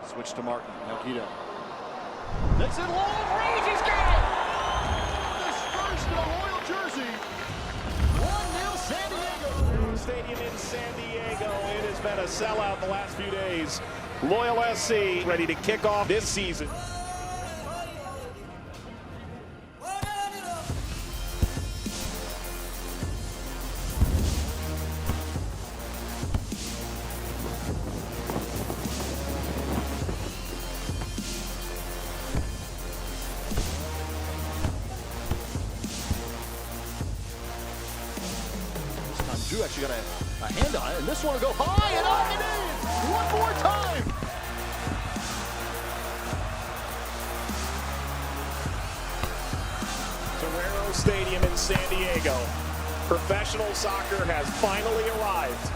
Switch to Martin. Now Guido. That's it long range. He's got it. Dispersed in a Loyal jersey. 1-0 San Diego. Stadium in San Diego. It has been a sellout the last few days. Loyal SC ready to kick off this season. Drew actually got a hand on it, and this one will go high and up it is! One more time! Torero Stadium in San Diego. Professional soccer has finally arrived.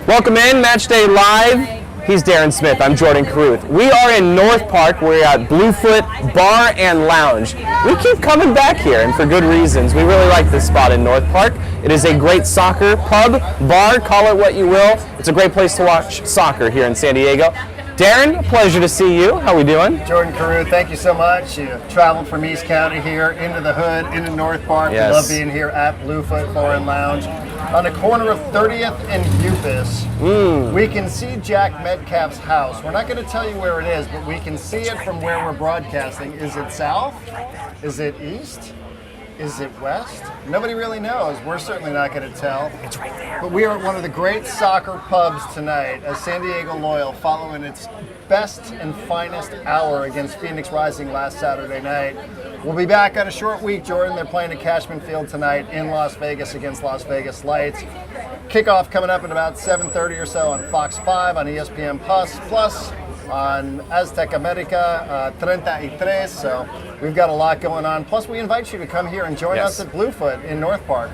Welcome in, Matchday Live. He's Darren Smith. I'm Jordan Caruth. We are in North Park. We're at Bluefoot Bar and Lounge. We keep coming back here, and for good reasons. We really like this spot in North Park. It is a great soccer pub, bar, call it what you will. It's a great place to watch soccer here in San Diego. Darren, a pleasure to see you. How we doing? Jordan Caruth, thank you so much. You traveled from East County here into the hood, into North Park. Yes. We love being here at Bluefoot Bar and Lounge. On the corner of 30th and Upas, we can see Jack Metcalf's house. We're not going to tell you where it is, but we can see it from where we're broadcasting. Is it south? Is it east? Is it west? Nobody really knows. We're certainly not going to tell. It's right there. But we are at one of the great soccer pubs tonight as San Diego Loyal following its best and finest hour against Phoenix Rising last Saturday night. We'll be back on a short week, Jordan. They're playing at Cashman Field tonight in Las Vegas against Las Vegas Lights. Kickoff coming up at about 7:30 or so on Fox 5, on ESPN Plus on Aztec America 33. So we've got a lot going on. Plus, we invite you to come here and join us at Bluefoot in North Park.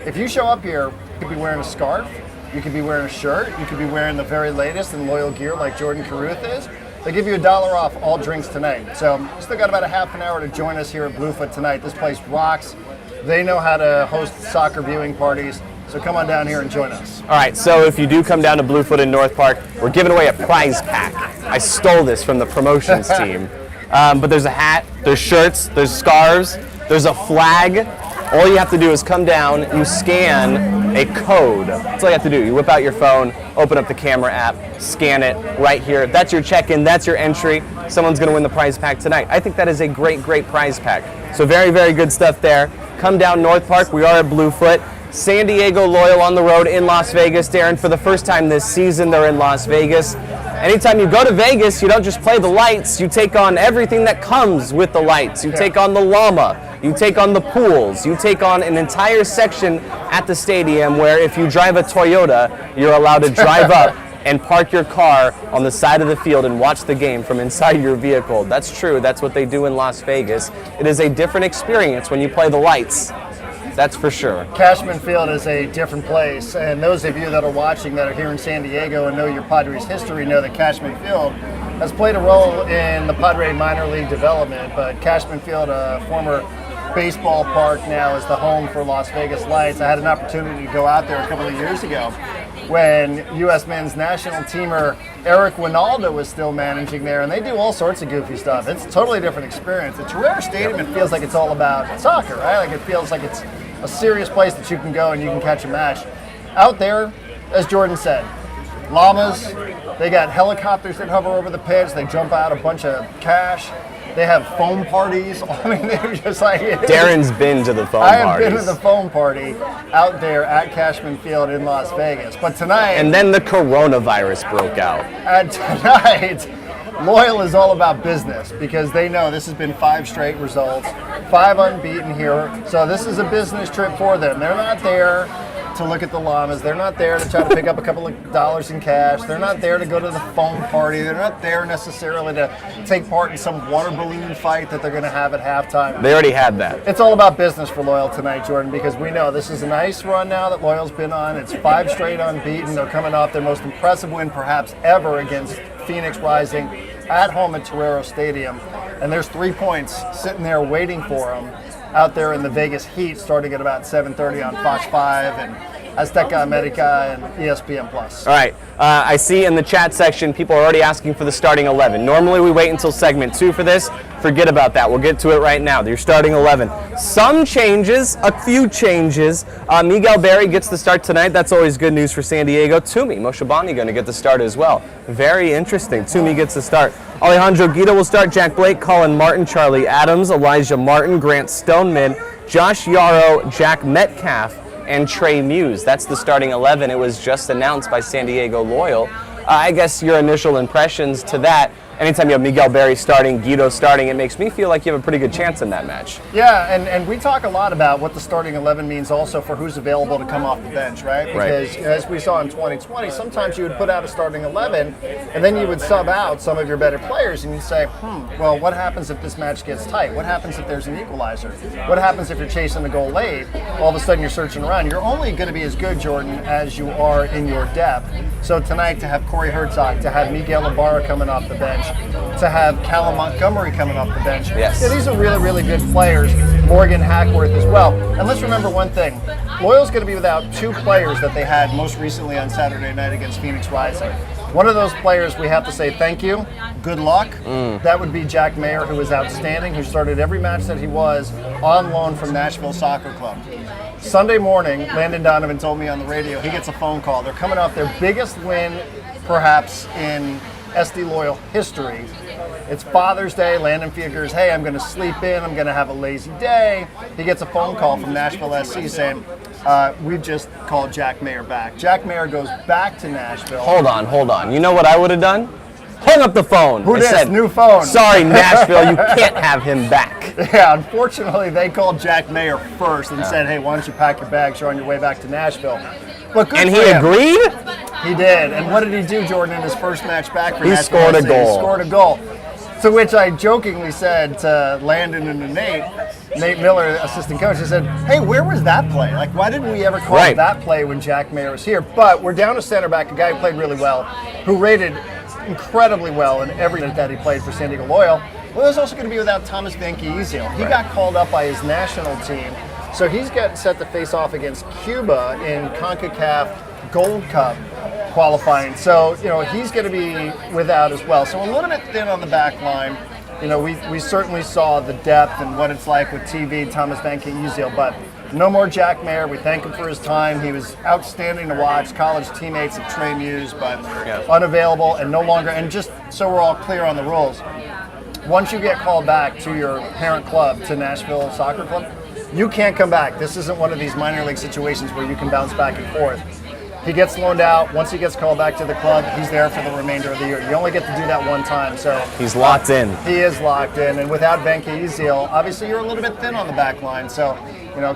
If you show up here, you could be wearing a scarf, you could be wearing a shirt, you could be wearing the very latest in Loyal gear like Jordan Caruth is. They give you $1 off all drinks tonight. So still got about a half an hour to join us here at Bluefoot tonight. This place rocks. They know how to host soccer viewing parties. So come on down here and join us. All right, so if you do come down to Bluefoot in North Park, we're giving away a prize pack. I stole this from the promotions team. But there's a hat, there's shirts, there's scarves, there's a flag. All you have to do is come down, you scan a code. That's all you have to do. You whip out your phone, open up the camera app, scan it right here. That's your check-in, that's your entry. Someone's gonna win the prize pack tonight. I think that is a great, great prize pack. So very, very good stuff there. Come down North Park, we are at Bluefoot. San Diego Loyal on the road in Las Vegas. Darren, for the first time this season, they're in Las Vegas. Anytime you go to Vegas, you don't just play the lights, you take on everything that comes with the lights. You take on the llama, you take on the pools, you take on an entire section at the stadium where if you drive a Toyota, you're allowed to drive up and park your car on the side of the field and watch the game from inside your vehicle. That's true, that's what they do in Las Vegas. It is a different experience when you play the lights. That's for sure. Cashman Field is a different place, and those of you that are watching that are here in San Diego and know your Padres history know that Cashman Field has played a role in the Padre minor league development, but Cashman Field, a former baseball park, now is the home for Las Vegas Lights. I had an opportunity to go out there a couple of years ago when U.S. men's national teamer Eric Winaldo was still managing there, and they do all sorts of goofy stuff. It's a totally different experience. At Torero Stadium, it feels like it's all about soccer, right? Like it feels like it's a serious place that you can go and you can catch a match. Out there, as Jordan said, llamas, they got helicopters that hover over the pitch, they jump out a bunch of cash. They have foam parties. I mean, they're just like... Darren's been to the foam parties. I have been to the foam party out there at Cashman Field in Las Vegas. But tonight... And then the coronavirus broke out. And tonight, Loyal is all about business because they know this has been 5 straight results, 5 unbeaten here. So this is a business trip for them. They're not there to look at the llamas. They're not there to try to pick up a couple of dollars in cash. They're not there to go to the foam party. They're not there necessarily to take part in some water balloon fight that they're going to have at halftime. They already had that. It's all about business for Loyal tonight, Jordan, because we know this is a nice run now that Loyal's been on. It's 5 straight unbeaten. They're coming off their most impressive win perhaps ever against Phoenix Rising at home at Torero Stadium. And there's 3 points sitting there waiting for them. out there in the Vegas heat, starting at about 7:30 on Fox 5 and Azteca America and ESPN Plus. All right, I see in the chat section people are already asking for the starting 11. Normally we wait until segment 2 for this. Forget about that. We'll get to it right now. Your starting 11. Some changes, a few changes. Miguel Berry gets the start tonight. That's always good news for San Diego. Toomey Moshabani going to get the start as well. Very interesting. Toomey gets the start. Alejandro Guido will start. Jack Blake, Colin Martin, Charlie Adams, Elijah Martin, Grant Stoneman, Josh Yarrow, Jack Metcalf, and Trey Muse. That's the starting 11. It was just announced by San Diego Loyal. I guess your initial impressions to that. Anytime you have Miguel Berry starting, Guido starting, it makes me feel like you have a pretty good chance in that match. Yeah, and we talk a lot about what the starting 11 means also for who's available to come off the bench, right? Because as we saw in 2020, sometimes you would put out a starting 11 and then you would sub out some of your better players and you'd say, well, what happens if this match gets tight? What happens if there's an equalizer? What happens if you're chasing the goal late? All of a sudden you're searching around. You're only going to be as good, Jordan, as you are in your depth. So tonight to have Corey Herzog, to have Miguel Ibarra coming off the bench, to have Callum Montgomery coming off the bench. Yes. Yeah, these are really, really good players. Morgan Hackworth as well. And let's remember one thing. Loyal's going to be without 2 players that they had most recently on Saturday night against Phoenix Rising. One of those players we have to say thank you, good luck. That would be Jack Mayer, who was outstanding, who started every match that he was on loan from Nashville Soccer Club. Sunday morning, Landon Donovan told me on the radio, he gets a phone call. They're coming off their biggest win, perhaps, in SD Loyal history. It's Father's Day. Landon figures, hey, I'm going to sleep in. I'm going to have a lazy day. He gets a phone call from Nashville SC saying, we've just called Jack Mayer back. Jack Mayer goes back to Nashville. Hold on. You know what I would have done? Hung up the phone. Who I dis? said, New phone. Sorry, Nashville, you can't have him back. Yeah, unfortunately, they called Jack Mayer first and said, hey, why don't you pack your bags? You're on your way back to Nashville. But good And for he him. agreed? He did. And what did he do, Jordan, in his first match back for He Nashville scored a SC? goal. He scored a goal. To which I jokingly said to Landon and to Nate Miller, assistant coach, I said, hey, where was that play? Like, why didn't we ever call that play when Jack Mayer was here? But we're down to center back, a guy who played really well, who rated incredibly well in every minute that he played for San Diego Loyal. Loyal's also going to be without Thomas Van Kiesel. He got called up by his national team, so he's got set to face off against Cuba in CONCACAF Gold Cup qualifying. So, he's going to be without as well. So a little bit thin on the back line. We certainly saw the depth and what it's like with TV, Thomas Van Kiesel, but no more Jack Mayer. We thank him for his time. He was outstanding to watch. College teammates of Trey Muse, but unavailable and no longer. And just so we're all clear on the rules, once you get called back to your parent club, to Nashville Soccer Club, you can't come back. This isn't one of these minor league situations where you can bounce back and forth. He gets loaned out. Once he gets called back to the club, he's there for the remainder of the year. You only get to do that one time. So he's locked in. He is locked in. And without Van Kiesel, obviously you're a little bit thin on the back line. So,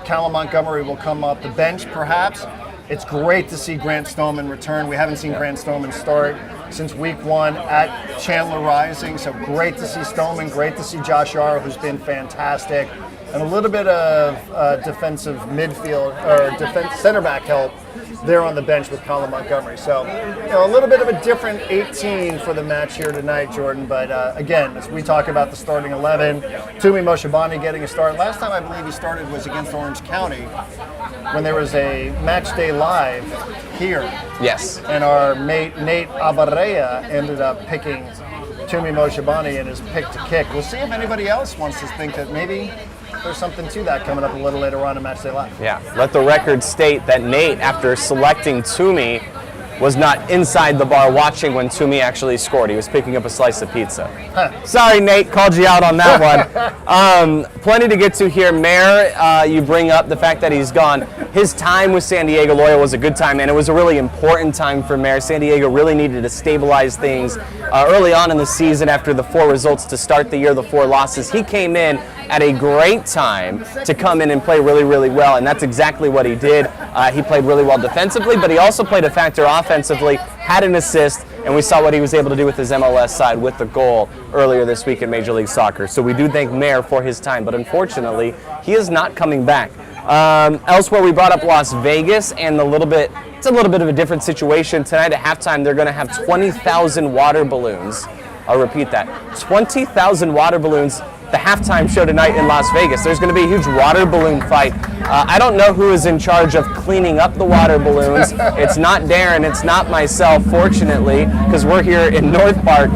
Callum Montgomery will come off the bench perhaps. It's great to see Grant Stoneman return. We haven't seen Grant Stoneman start since week 1 at Chandler Rising. So great to see Stoneman. Great to see Josh Yarrow, who's been fantastic. And a little bit of defensive midfield or center back help there on the bench with Colin Montgomery. So, a little bit of a different 18 for the match here tonight, Jordan. But again, as we talk about the starting 11, Toomey Moshabani getting a start. Last time I believe he started was against Orange County when there was a Matchday Live here. Yes. And our mate Nate Abarrea ended up picking Toomey Moshabani in his pick to kick. We'll see if anybody else wants to think that maybe there's something to that coming up a little later on in Matchday Live. Yeah, let the record state that Nate, after selecting Toomey, was not inside the bar watching when Toomey actually scored. He was picking up a slice of pizza. Sorry, Nate, called you out on that one. Plenty to get to here. Mayer, you bring up the fact that he's gone. His time with San Diego Loyal was a good time, and it was a really important time for Mayer. San Diego really needed to stabilize things early on in the season after the 4 results to start the year, the 4 losses. He came in at a great time to come in and play really, really well, and that's exactly what he did. He played really well defensively, but he also played a factor offensively, had an assist, and we saw what he was able to do with his MLS side with the goal earlier this week in Major League Soccer. So we do thank Mayer for his time, but unfortunately, he is not coming back. Elsewhere, we brought up Las Vegas, and it's a little bit of a different situation. Tonight at halftime, they're going to have 20,000 water balloons. I'll repeat that. 20,000 water balloons the halftime show tonight in Las Vegas. There's going to be a huge water balloon fight. I don't know who is in charge of cleaning up the water balloons. It's not Darren, it's not myself, fortunately, because we're here in North Park.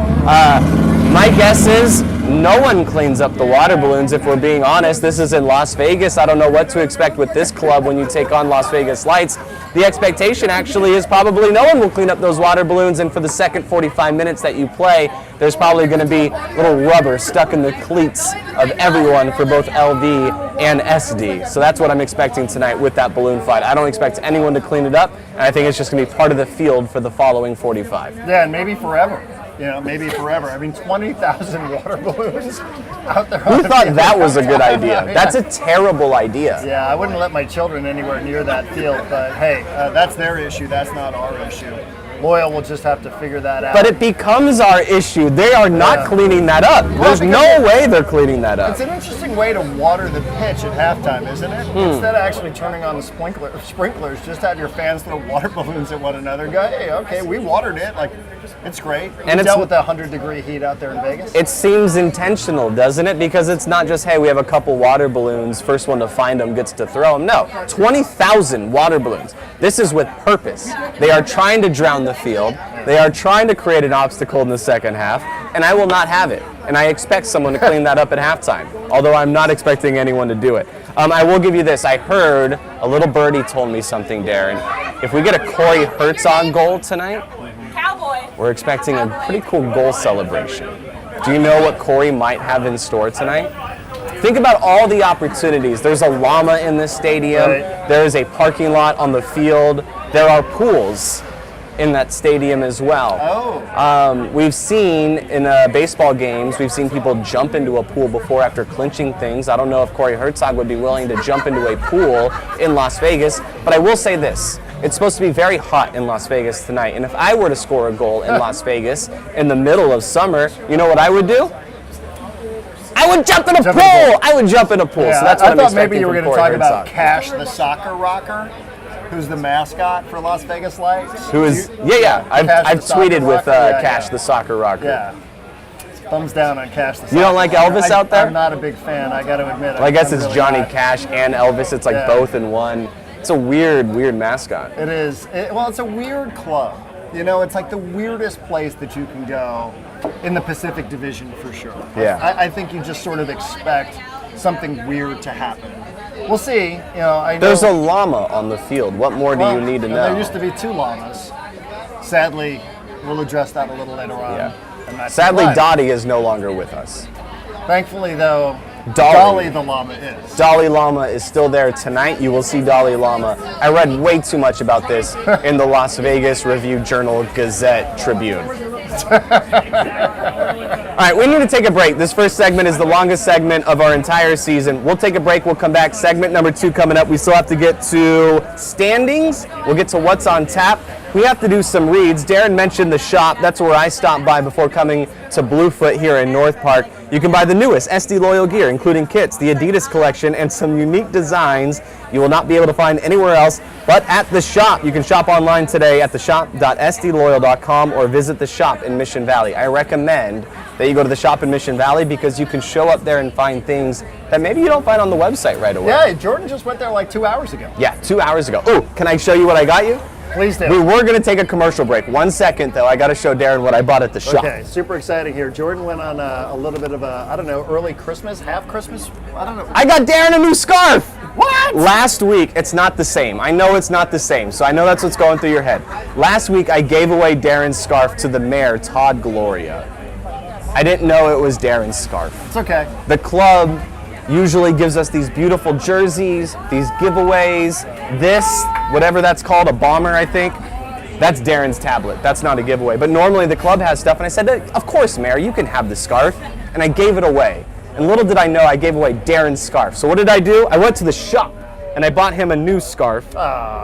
My guess is no one cleans up the water balloons, if we're being honest. This is in Las Vegas. I don't know what to expect with this club when you take on Las Vegas Lights. The expectation actually is probably no one will clean up those water balloons, and for the second 45 minutes that you play, there's probably going to be little rubber stuck in the cleats of everyone for both LV and SD. So that's what I'm expecting tonight with that balloon fight. I don't expect anyone to clean it up, and I think it's just going to be part of the field for the following 45. Yeah, and maybe forever. Maybe forever. I mean, 20,000 water balloons out there. Who thought that was a good idea? That's a terrible idea. Yeah, I wouldn't let my children anywhere near that field, but hey, that's their issue. That's not our issue. Loyal will just have to figure that out. But it becomes our issue. They are not cleaning that up. There's no way they're cleaning that up. It's an interesting way to water the pitch at halftime, isn't it? Instead of actually turning on the sprinklers, just have your fans throw water balloons at one another. Go, hey, okay, we watered it. Like, it's great. And dealt with the 100-degree heat out there in Vegas. It seems intentional, doesn't it? Because it's not just, hey, we have a couple water balloons, first one to find them gets to throw them. No, 20,000 water balloons. This is with purpose. They are trying to drown the field. They are trying to create an obstacle in the second half, and I will not have it. And I expect someone to clean that up at halftime, although I'm not expecting anyone to do it. I will give you this. I heard a little birdie told me something, Darren. If we get a Corey Herzog goal tonight, we're expecting a pretty cool goal celebration. Do you know what Corey might have in store tonight? Think about all the opportunities. There's a llama in this stadium. Right. There is a parking lot on the field. There are pools in that stadium as well. We've seen in baseball games, we've seen people jump into a pool before after clinching things. I don't know if Corey Herzog would be willing to jump into a pool in Las Vegas, but I will say this. It's supposed to be very hot in Las Vegas tonight, and if I were to score a goal in Las Vegas in the middle of summer, you know what I would do? I would jump in a pool! I would jump in a pool. Yeah, so that's what I'm expecting. I thought maybe you were going to talk about Cash the soccer rocker, who's the mascot for Las Vegas Lights. Who is, I've tweeted with Cash the soccer rocker. Yeah. Thumbs down on Cash the soccer You don't like rocker. Elvis out there? I'm not a big fan, I got to admit. Well, I guess it's really Johnny not. Cash and Elvis. It's like both in one. It's a weird mascot. It is. It's a weird club. You know, it's like the weirdest place that you can go in the Pacific Division for sure. Yeah. I think you just sort of expect something weird to happen. We'll see. I know There's a llama on the field. What more do you need to know? There used to be 2 llamas. Sadly, we'll address that a little later on. Yeah. Sadly, Dottie is no longer with us. Thankfully, though, Dolly the llama is. Dolly Llama is still there tonight. You will see Dolly Llama. I read way too much about this in the Las Vegas Review-Journal Gazette Tribune. All right, we need to take a break. This first segment is the longest segment of our entire season. We'll take a break. We'll come back. Segment number 2 coming up. We still have to get to standings. We'll get to what's on tap. We have to do some reads. Darren mentioned the shop. That's where I stopped by before coming to Bluefoot here in North Park. You can buy the newest SD Loyal gear, including kits, the Adidas collection, and some unique designs you will not be able to find anywhere else but at the shop. You can shop online today at theshop.sdloyal.com or visit the shop in Mission Valley. I recommend that you go to the shop in Mission Valley because you can show up there and find things that maybe you don't find on the website right away. Yeah, Jordan just went there like 2 hours ago. Yeah, 2 hours ago. Oh, can I show you what I got you? Please do. We were going to take a commercial break. 1 second, though. I got to show Darren what I bought at the shop. Okay, super exciting here. Jordan went on a little bit of a, I don't know, early Christmas, half Christmas? I don't know. I got Darren a new scarf. What? Last week, it's not the same. I know it's not the same, so I know that's what's going through your head. Last week, I gave away Darren's scarf to the mayor, Todd Gloria. I didn't know it was Darren's scarf. It's okay. The club usually gives us these beautiful jerseys, these giveaways, this, whatever that's called, a bomber, I think. That's Darren's tablet. That's not a giveaway. But normally the club has stuff, and I said, of course, Mayor, you can have the scarf. And I gave it away. And little did I know I gave away Darren's scarf. So what did I do? I went to the shop, and I bought him a new scarf.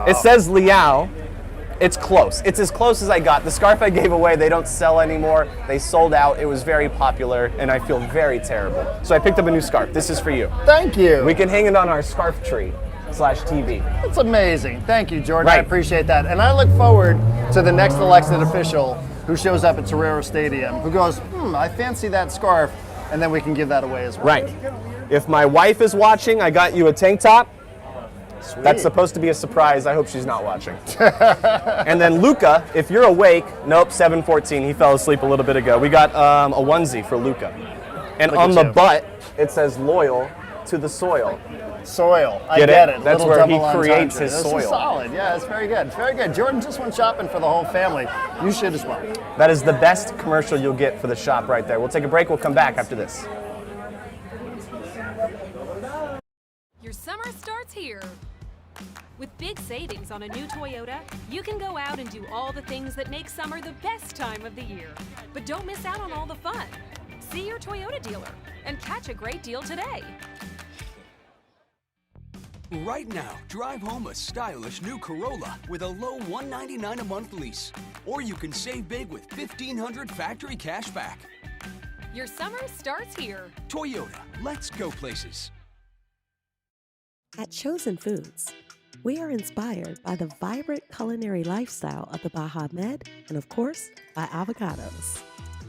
It says Liao. It's close. It's as close as I got. The scarf I gave away, they don't sell anymore. They sold out. It was very popular, and I feel very terrible. So I picked up a new scarf. This is for you. Thank you. We can hang it on our scarf tree /TV. That's amazing. Thank you, Jordan. Right. I appreciate that. And I look forward to the next elected official who shows up at Torero Stadium, who goes, I fancy that scarf. and then we can give that away as well. Right. If my wife is watching, I got you a tank top. Sweet. That's supposed to be a surprise. I hope she's not watching. And then Luca, if you're awake, nope, 7:14. He fell asleep a little bit ago. We got a onesie for Luca. And Look on at the you. butt, it says loyal to the soil. Soil. I Get get it? it. That's Little where he double creates entendre. his This soil. is solid. Yeah, it's very good. It's very good. Jordan just went shopping for the whole family. You should as well. That is the best commercial you'll get for the shop right there. We'll take a break. We'll come back after this. Your summer starts here. With big savings on a new Toyota, you can go out and do all the things that make summer the best time of the year. But don't miss out on all the fun. See your Toyota dealer and catch a great deal today. Right now, drive home a stylish new Corolla with a low $199 a month lease. Or you can save big with $1,500 factory cash back. Your summer starts here. Toyota, let's go places. At Chosen Foods, we are inspired by the vibrant culinary lifestyle of the Baja Med and, of course, by avocados.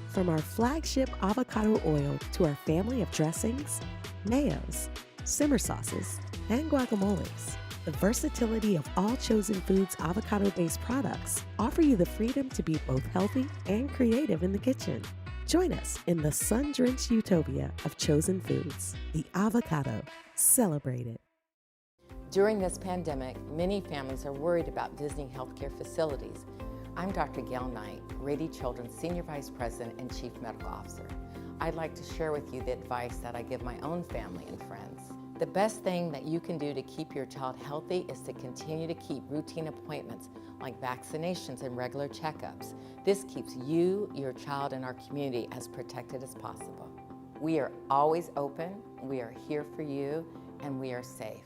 From our flagship avocado oil to our family of dressings, mayos, simmer sauces, and guacamoles, the versatility of all Chosen Foods avocado-based products offer you the freedom to be both healthy and creative in the kitchen. Join us in the sun-drenched utopia of Chosen Foods, the avocado. Celebrate it. During this pandemic, many families are worried about visiting healthcare facilities. I'm Dr. Gail Knight, Rady Children's Senior Vice President and Chief Medical Officer. I'd like to share with you the advice that I give my own family and friends. The best thing that you can do to keep your child healthy is to continue to keep routine appointments like vaccinations and regular checkups. This keeps you, your child, and our community as protected as possible. We are always open, we are here for you, and we are safe.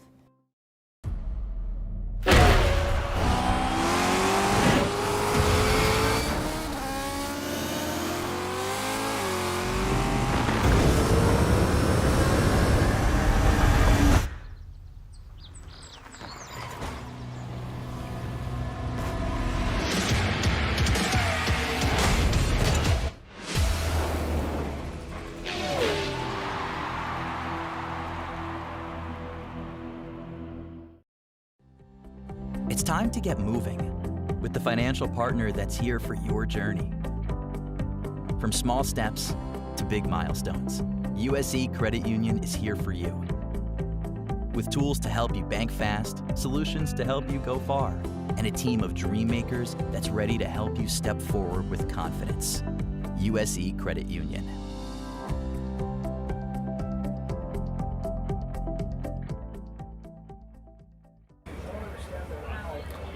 It's time to get moving with the financial partner that's here for your journey. From small steps to big milestones, USE Credit Union is here for you. With tools to help you bank fast, solutions to help you go far, and a team of dream makers that's ready to help you step forward with confidence. USE Credit Union.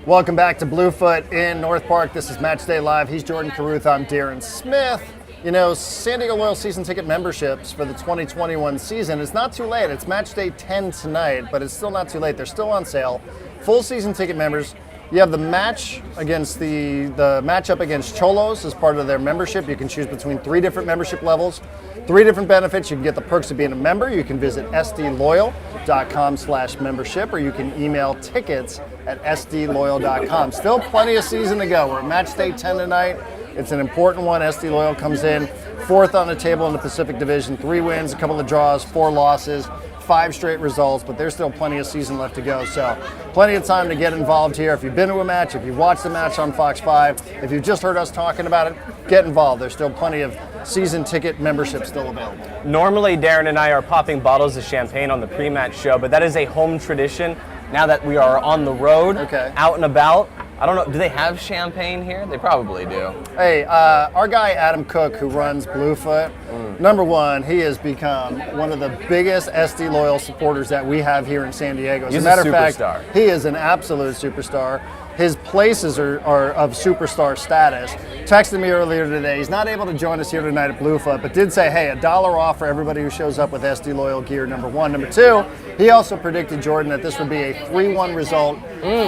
Welcome back to Bluefoot in North Park. This is Matchday Live. He's Jordan Caruth. I'm Darren Smith. You know, San Diego Loyal season ticket memberships for the 2021 season, it's not too late. It's Matchday 10 tonight, but it's still not too late. They're still on sale. Full season ticket members. You have the match against the matchup against Cholos as part of their membership. You can choose between 3 different membership levels, 3 different benefits. You can get the perks of being a member. You can visit sdloyal.com/membership, or you can email tickets at sdloyal.com. Still plenty of season to go. We're at match day 10 tonight. It's an important one. SD Loyal comes in 4th on the table in the Pacific Division. 3 wins, a couple of draws, 4 losses, 5 straight results, but there's still plenty of season left to go. So plenty of time to get involved here. If you've been to a match, if you've watched the match on Fox 5, if you've just heard us talking about it, get involved. There's still plenty of season ticket membership still available. Normally, Darren and I are popping bottles of champagne on the pre-match show, but that is a home tradition. Now that we are on the road, out and about, I don't know, do they have champagne here? They probably do. Hey, our guy Adam Cook, who runs Bluefoot, number one, he has become one of the biggest SD Loyal supporters that we have here in San Diego. As He's a matter a of fact, superstar. he is an absolute superstar. His places are of superstar status. Texted me earlier today. He's not able to join us here tonight at Bluefoot, but did say, hey, $1 off for everybody who shows up with SD Loyal gear, number one. Number two, he also predicted, Jordan, that this would be a 3-1 result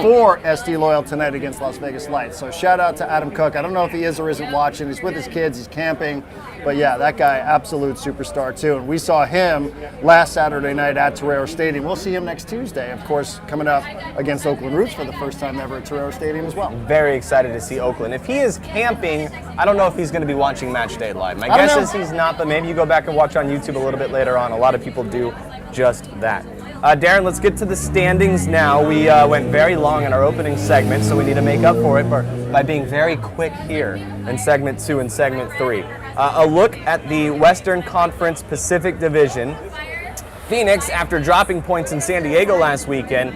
for SD Loyal tonight against Las Vegas Lights. So shout out to Adam Cook. I don't know if he is or isn't watching. He's with his kids. He's camping. But yeah, that guy, absolute superstar too. And we saw him last Saturday night at Torero Stadium. We'll see him next Tuesday, of course, coming up against Oakland Roots for the first time ever at Torero Torero Stadium as well. Very excited to see Oakland. If he is camping, I don't know if he's going to be watching Matchday live. My guess is he's not, but maybe you go back and watch on YouTube a little bit later on. A lot of people do just that. Darren, let's get to the standings now. We went very long in our opening segment, so we need to make up for it by being very quick here in segment 2 and segment 3. A look at the Western Conference Pacific Division. Phoenix, after dropping points in San Diego last weekend,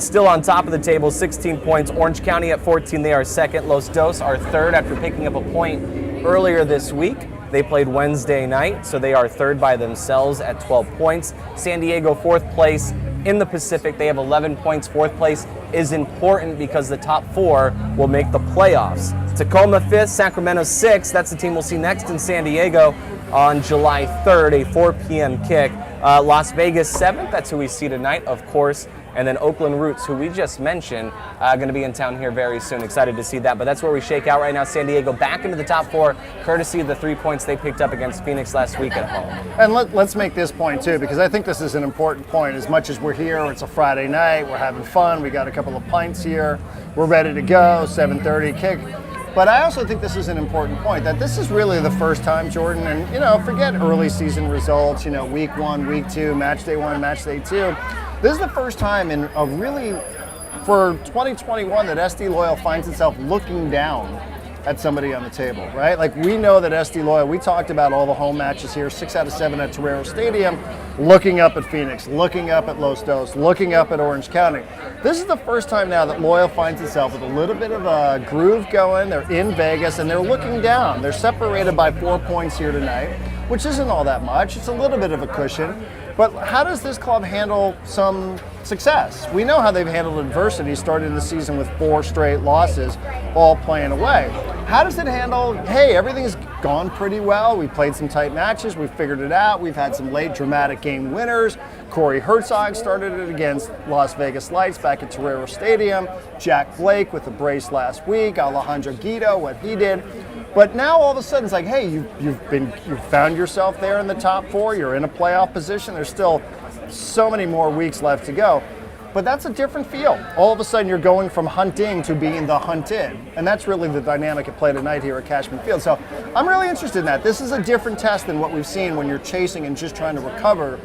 still on top of the table, 16 points. Orange County at 14, they are second. Los Dos are third after picking up a point earlier this week. They played Wednesday night, so they are third by themselves at 12 points. San Diego, fourth place in the Pacific. They have 11 points. Fourth place is important because the top 4 will make the playoffs. Tacoma, 5th. Sacramento, 6th. That's the team we'll see next in San Diego on July 3rd, a 4 p.m. kick. Las Vegas, 7th. That's who we see tonight, of course. And then Oakland Roots, who we just mentioned, going to be in town here very soon. Excited to see that. But that's where we shake out right now. San Diego back into the top 4, courtesy of the 3 points they picked up against Phoenix last week at home. And let's make this point, too, because I think this is an important point. As much as we're here, it's a Friday night, we're having fun, we got a couple of pints here, we're ready to go, 7:30 kick. But I also think this is an important point, that this is really the first time, Jordan, and, forget early season results, week 1, week 2, match day 1, match day 2. This is the first time in a really, for 2021, that SD Loyal finds itself looking down at somebody on the table, right? Like, we know that SD Loyal, we talked about all the home matches here, 6 out of 7 at Torero Stadium, looking up at Phoenix, looking up at Los Dos, looking up at Orange County. This is the first time now that Loyal finds itself with a little bit of a groove going. They're in Vegas and they're looking down. They're separated by 4 points here tonight, which isn't all that much. It's a little bit of a cushion. But how does this club handle some success? We know how they've handled adversity, starting the season with 4 straight losses, all playing away. How does it handle, hey, everything's gone pretty well. We played some tight matches. We figured it out. We've had some late dramatic game winners. Corey Herzog started it against Las Vegas Lights back at Torero Stadium. Jack Blake with a brace last week. Alejandro Guido, what he did. But now all of a sudden it's like, hey, you've found yourself there in the top 4. You're in a playoff position. There's still so many more weeks left to go. But that's a different feel. All of a sudden you're going from hunting to being the hunted. And that's really the dynamic at play tonight here at Cashman Field. So I'm really interested in that. This is a different test than what we've seen when you're chasing and just trying to recover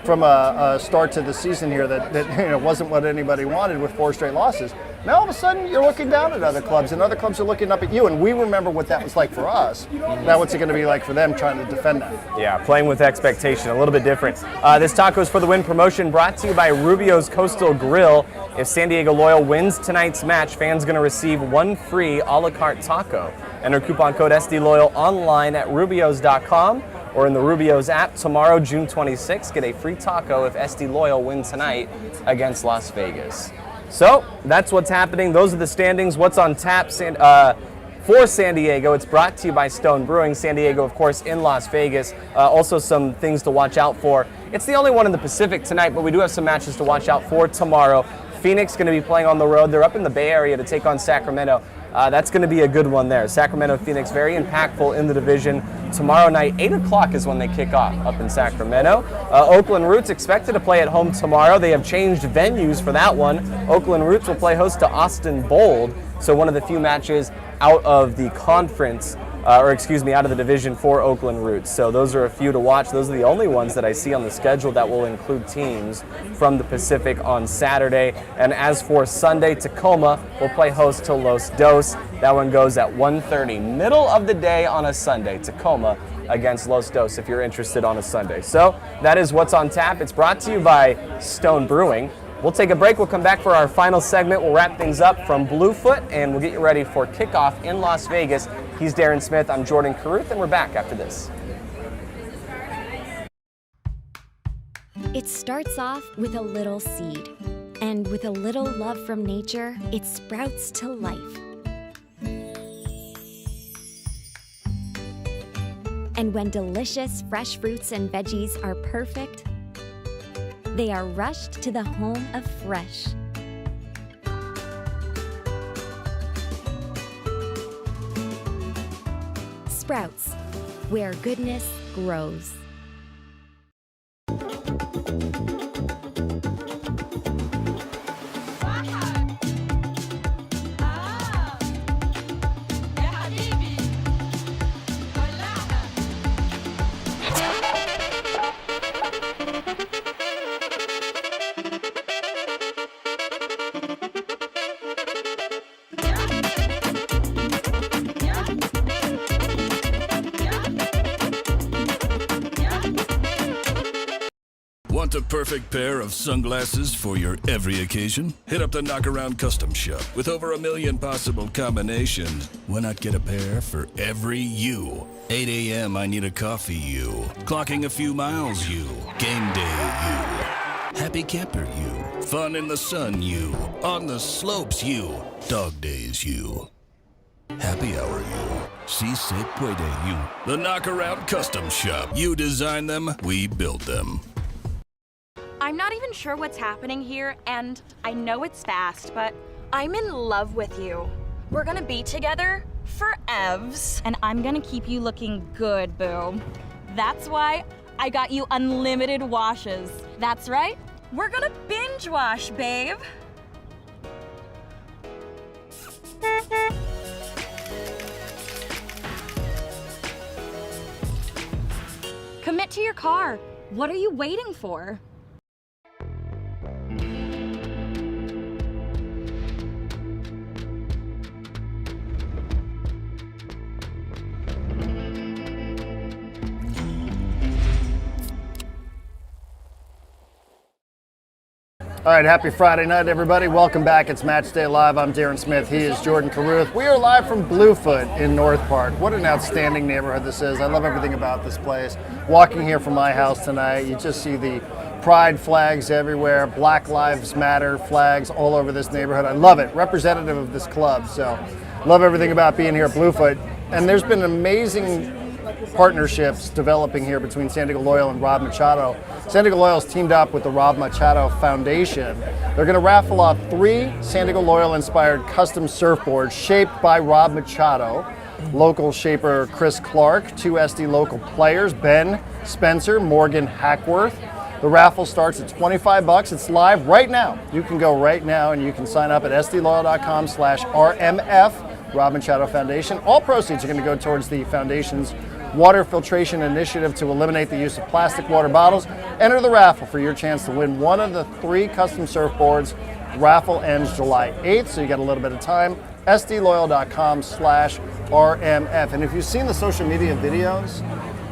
from a start to the season here that wasn't what anybody wanted with 4 straight losses. Now all of a sudden you're looking down at other clubs and other clubs are looking up at you, and we remember what that was like for us. Now what's it going to be like for them trying to defend that? Yeah, playing with expectation, a little bit different. This Tacos for the Win promotion brought to you by Rubio's Coastal Grill. If San Diego Loyal wins tonight's match, fans going to receive 1 free a la carte taco. Enter coupon code SDLoyal online at rubios.com or in the Rubio's app tomorrow, June 26th. Get a free taco if SD Loyal win tonight against Las Vegas. So that's what's happening. Those are the standings. What's on tap for San Diego? It's brought to you by Stone Brewing. San Diego, of course, in Las Vegas. Also some things to watch out for. It's the only one in the Pacific tonight, but we do have some matches to watch out for tomorrow. Phoenix going to be playing on the road. They're up in the Bay Area to take on Sacramento. That's going to be a good one there. Sacramento, Phoenix, very impactful in the division. Tomorrow night, 8 o'clock is when they kick off up in Sacramento. Oakland Roots expected to play at home tomorrow. They have changed venues for that one. Oakland Roots will play host to Austin Bold. So one of the few matches out of the conference, out of the division for Oakland Roots. So those are a few to watch. Those are the only ones that I see on the schedule that will include teams from the Pacific on Saturday. And as for Sunday, Tacoma will play host to Los Dos. That one goes at 1:30, middle of the day on a Sunday. Tacoma against Los Dos if you're interested on a Sunday. So that is what's on tap. It's brought to you by Stone Brewing. We'll take a break. We'll come back for our final segment. We'll wrap things up from Bluefoot, and we'll get you ready for kickoff in Las Vegas. He's Darren Smith. I'm Jordan Caruth, and we're back after this. It starts off with a little seed, and with a little love from nature, it sprouts to life. And when delicious fresh fruits and veggies are perfect, they are rushed to the home of fresh. Sprouts, where goodness grows. Want the perfect pair of sunglasses for your every occasion? Hit up the Knockaround Custom Shop. With over 1 million possible combinations, why not get a pair for every you? 8 a.m. I need a coffee you. Clocking a few miles you. Game day you. Happy camper you. Fun in the sun you. On the slopes you. Dog days you. Happy hour you. Si se puede you. The Knockaround Custom Shop. You design them, we build them. I'm not even sure what's happening here, and I know it's fast, but I'm in love with you. We're gonna be together forevs, and I'm gonna keep you looking good, boo. That's why I got you unlimited washes. That's right, we're gonna binge wash, babe. Commit to your car. What are you waiting for? All right, happy Friday night, everybody. Welcome back. It's Matchday Live. I'm Darren Smith. He is Jordan Carruth. We are live from Bluefoot in North Park. What an outstanding neighborhood this is. I love everything about this place. Walking here from my house tonight, you just see the pride flags everywhere, Black Lives Matter flags all over this neighborhood. I love it. Representative of this club. So love everything about being here at Bluefoot. And there's been amazing partnerships developing here between San Diego Loyal and Rob Machado. San Diego Loyal's teamed up with the Rob Machado Foundation. They're going to raffle off 3 San Diego Loyal inspired custom surfboards shaped by Rob Machado, local shaper Chris Clark, 2 SD local players, Ben Spencer, Morgan Hackworth. The raffle starts at $25. It's live right now. You can go right now and you can sign up at sdloyal.com/RMF, Rob Machado Foundation. All proceeds are going to go towards the foundation's water filtration initiative to eliminate the use of plastic water bottles. Enter the raffle for your chance to win one of the 3 custom surfboards. Raffle ends July 8th, so you got a little bit of time. sdloyal.com/RMF. And if you've seen the social media videos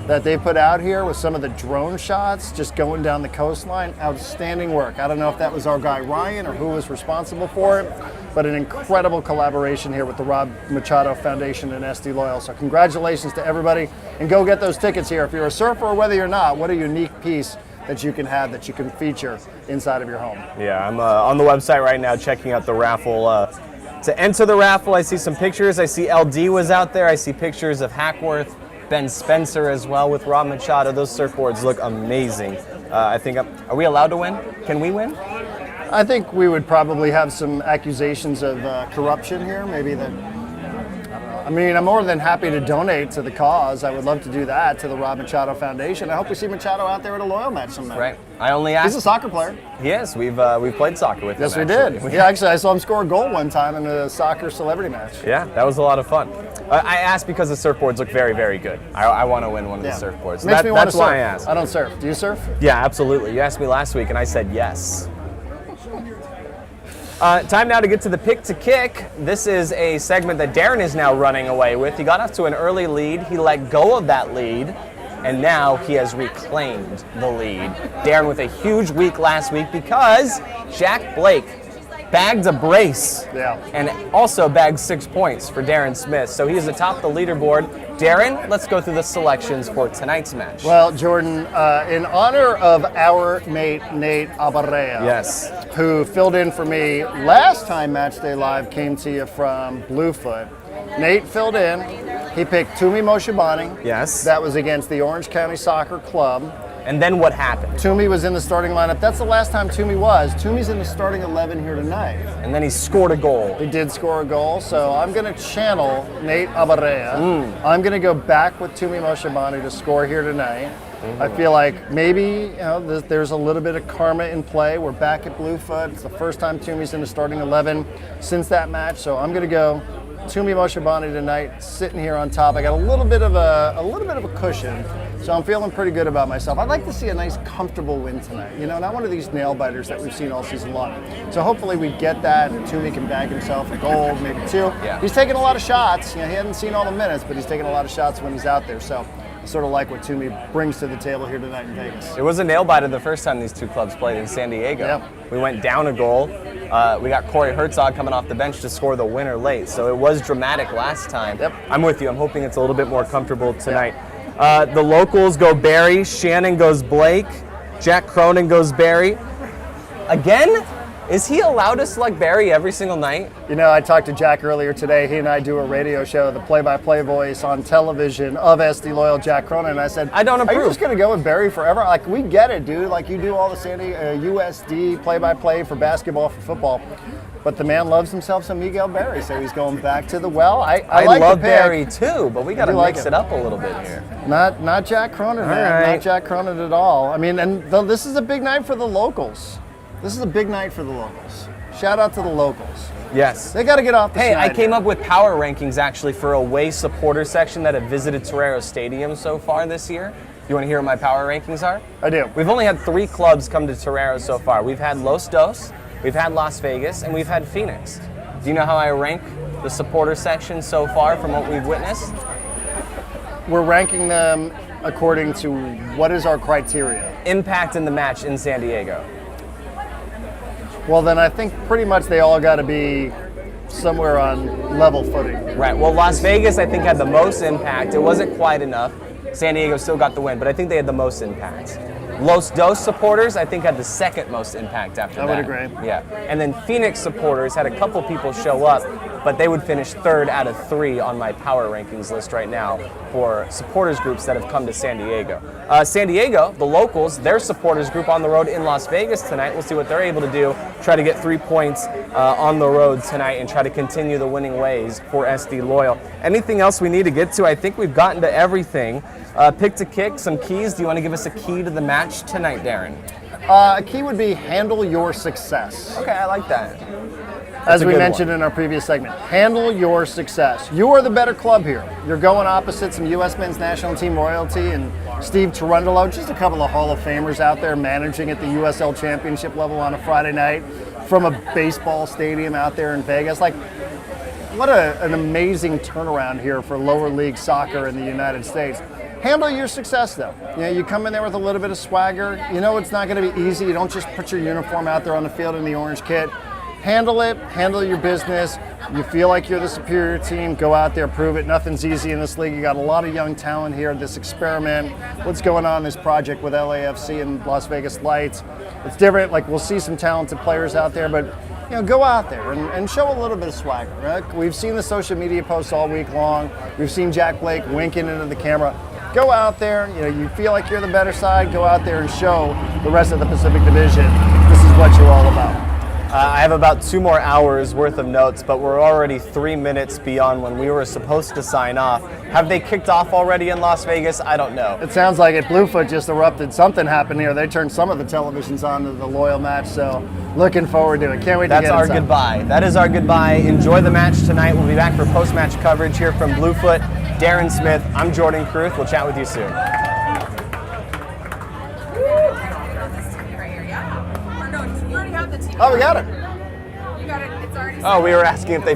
that they put out here with some of the drone shots just going down the coastline, outstanding work. I don't know if that was our guy Ryan or who was responsible for it, but an incredible collaboration here with the Rob Machado Foundation and SD Loyal. So congratulations to everybody, and go get those tickets here. If you're a surfer or whether you're not, what a unique piece that you can have that you can feature inside of your home. Yeah, I'm on the website right now checking out the raffle. To enter the raffle, I see some pictures. I see LD was out there. I see pictures of Hackworth, Ben Spencer as well with Rob Machado. Those surfboards look amazing. I think, are we allowed to win? Can we win? I think we would probably have some accusations of corruption here. Maybe that, I mean, I'm more than happy to donate to the cause. I would love to do that to the Rob Machado Foundation. I hope we see Machado out there at a Loyal match sometime. Right. I only asked. He's a soccer player. Yes, we've played soccer with him. Yes, we did. Yeah, actually, I saw him score a goal one time in a soccer celebrity match. Yeah, that was a lot of fun. I asked because the surfboards look very, very good. I want to win one of the surfboards. So Makes me want to surf. That's why I asked. I don't surf. Do you surf? Yeah, absolutely. You asked me last week, and I said yes. Time now to get to the Pick to Kick. This is a segment that Darren is now running away with. He got off to an early lead. He let go of that lead, and now he has reclaimed the lead. Darren with a huge week last week because Jack Blake bagged a brace and also bagged 6 points for Darren Smith. So he is atop the leaderboard. Darren, let's go through the selections for tonight's match. Well, Jordan, in honor of our mate Nate Abarrea, who filled in for me last time Matchday Live came to you from Bluefoot, Nate filled in. He picked Tumi Moshibani. Yes. That was against the Orange County Soccer Club. And then what happened? Tumi was in the starting lineup. That's the last time Tumi was. Tumi's in the starting 11 here tonight. And then he scored a goal. He did score a goal, so I'm going to channel Nate Abarrea. I'm going to go back with Tumi Moshibani to score here tonight. I feel like maybe there's a little bit of karma in play. We're back at Bluefoot. It's the first time Tumi's in the starting 11 since that match, so I'm going to go Tumi Moshibani tonight, sitting here on top. I got a little bit of a cushion, so I'm feeling pretty good about myself. I'd like to see a nice, comfortable win tonight. Not one of these nail biters that we've seen all season long. So hopefully we get that, and Tumi can bag himself a goal, maybe 2. Yeah. He's taking a lot of shots. He hadn't seen all the minutes, but he's taking a lot of shots when he's out there. So sort of like what Toomey brings to the table here tonight in Vegas. It was a nail-biter the first time these two clubs played in San Diego. Yep. We went down a goal. We got Corey Herzog coming off the bench to score the winner late, so it was dramatic last time. Yep. I'm with you. I'm hoping it's a little bit more comfortable tonight. Yep. The locals go Barry, Shannon goes Blake, Jack Cronin goes Barry. Again? Is he allowed to select Barry every single night? You know, I talked to Jack earlier today. He and I do a radio show, the play-by-play voice on television of SD Loyal Jack Cronin. And I said, I don't approve. Are you just going to go with Barry forever? Like, we get it, dude. Like, you do all the USD play-by-play for basketball, for football. But the man loves himself some Miguel Barry, so he's going back to the well. I like love the pick. Barry too, but we got to mix it up a little bit here. Not Jack Cronin, man. Right. Not Jack Cronin at all. I mean, and this is a big night for the locals. This is a big night for the locals. Shout out to the locals. Yes. They got to get off the Hey, I schneid came here. up with power rankings actually for away supporter section that have visited Torero Stadium so far this year. You want to hear what my power rankings are? I do. We've only had 3 clubs come to Torero so far. We've had Los Dos, we've had Las Vegas, and we've had Phoenix. Do you know how I rank the supporter section so far from what we've witnessed? We're ranking them according to what is our criteria? Impact in the match in San Diego. Well, then I think pretty much they all got to be somewhere on level footing. Right. Well, Las Vegas, I think, had the most impact. It wasn't quite enough. San Diego still got the win, but I think they had the most impact. Los Dos supporters, I think, had the second most impact after that. I would agree. Yeah. And then Phoenix supporters had a couple people show up, but they would finish 3rd out of 3 on my power rankings list right now for supporters groups that have come to San Diego. San Diego, the locals, their supporters group on the road in Las Vegas tonight. We'll see what they're able to do. Try to get 3 points on the road tonight and try to continue the winning ways for SD Loyal. Anything else we need to get to? I think we've gotten to everything. Pick to kick, some keys. Do you want to give us a key to the match tonight, Darren? A key would be handle your success. Okay, I like that. As we mentioned in our previous segment, handle your success. You are the better club here. You're going opposite some U.S. men's national team royalty and Steve Tarundolo, just a couple of Hall of Famers out there managing at the USL championship level on a Friday night from a baseball stadium out there in Vegas. Like, what an amazing turnaround here for lower league soccer in the United States. Handle your success, though. You know, you come in there with a little bit of swagger. You know it's not going to be easy. You don't just put your uniform out there on the field in the orange kit. Handle it. Handle your business. You feel like you're the superior team. Go out there, prove it. Nothing's easy in this league. You got a lot of young talent here. This experiment, what's going on in this project with LAFC and Las Vegas Lights. It's different. Like, we'll see some talented players out there, but you know, go out there and show a little bit of swagger. Right? We've seen the social media posts all week long. We've seen Jack Blake winking into the camera. Go out there, you know, you feel like you're the better side, go out there and show the rest of the Pacific Division this is what you're all about. I have about 2 more hours worth of notes, but we're already 3 minutes beyond when we were supposed to sign off. Have they kicked off already in Las Vegas? I don't know. It sounds like it. Bluefoot just erupted. Something happened here. They turned some of the televisions on to the Loyal match, so looking forward to it. Can't wait to get That's our inside. goodbye. That is our goodbye. Enjoy the match tonight. We'll be back for post-match coverage here from Bluefoot. Darren Smith, I'm Jordan Kruth. We'll chat with you soon. Oh, we got it. Oh, we were asking if they